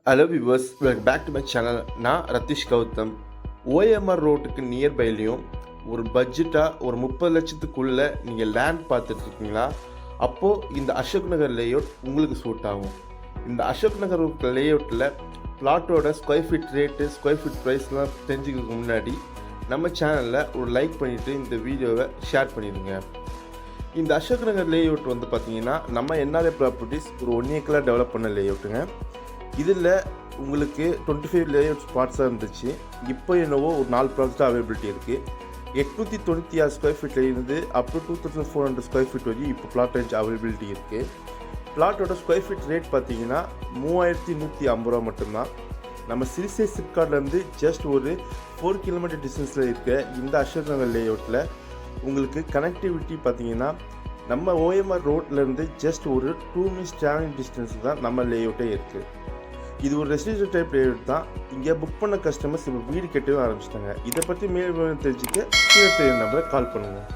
Hello viewers, welcome back to my channel. நான் Ratheesh Gautham. OMR ரோட்டுக்கு நியர்பைலையும் ஒரு பட்ஜெட்டாக ஒரு 30 லட்சத்துக்குள்ளே நீங்கள் லேண்ட் பார்த்துட்ருக்கீங்களா? அப்போது இந்த அசோக் நகர் லேஅவுட் உங்களுக்கு சூட் ஆகும். இந்த அசோக் நகர் லேஅவுட்டில் பிளாட்டோட square feet rate, square feet ப்ரைஸ்லாம் தெரிஞ்சுக்கிறதுக்கு முன்னாடி நம்ம சேனலில் ஒரு லைக் பண்ணிவிட்டு இந்த வீடியோவை ஷேர் பண்ணிடுங்க. இந்த அசோக் நகர் லேஅவுட் வந்து பார்த்திங்கன்னா நம்ம என்ஆர்ஐ ப்ராப்பர்ட்டிஸ் ஒரு 1 ஏக்கராக டெவலப் பண்ண லேஅவுட்டுங்க. இதில் உங்களுக்கு 25 லேஅவுட் ஸ்பாட்ஸாக இருந்துச்சு. இப்போ என்னவோ ஒரு 4 ப்ராஜெக்டாக அவைலபிலிட்டி இருக்குது. 896 ஸ்கொயர் ஃபீட்லேருந்து அப் டு 2400 ஸ்கொயர் ஃபீட் வரையும் இப்போ பிளாட் ரேஞ்ச் அவைலபிலிட்டி இருக்குது. பிளாட்டோட ஸ்கொயர் ஃபீட் ரேட் பார்த்தீங்கன்னா 3150 ரூபா மட்டும்தான். நம்ம சிறுசை சிப்கார்ட்லேருந்து ஜஸ்ட் ஒரு 4 கிலோமீட்டர் டிஸ்டன்ஸில் இருக்க இந்த அசோக் நகர் லேஅவுட்டில் உங்களுக்கு கனெக்டிவிட்டி பார்த்தீங்கன்னா நம்ம ஓஎம்ஆர் ரோட்லேருந்து ஜஸ்ட் ஒரு 2 மினிட்ஸ் ட்ராவலிங் டிஸ்டன்ஸ் தான் நம்ம லேஅவுட்டே இருக்குது. இது ஒரு ரெசிடென்ஷியல் டைப் லேஅவுட் தான். இங்கே புக் பண்ண கஸ்டமர்ஸ் இப்போ வீடு கட்டவே ஆரம்பிச்சிட்டாங்க. இதை பற்றி மேலும் தெரிஞ்சுக்க கீழே தெரியும் நம்பரை கால் பண்ணுங்கள்.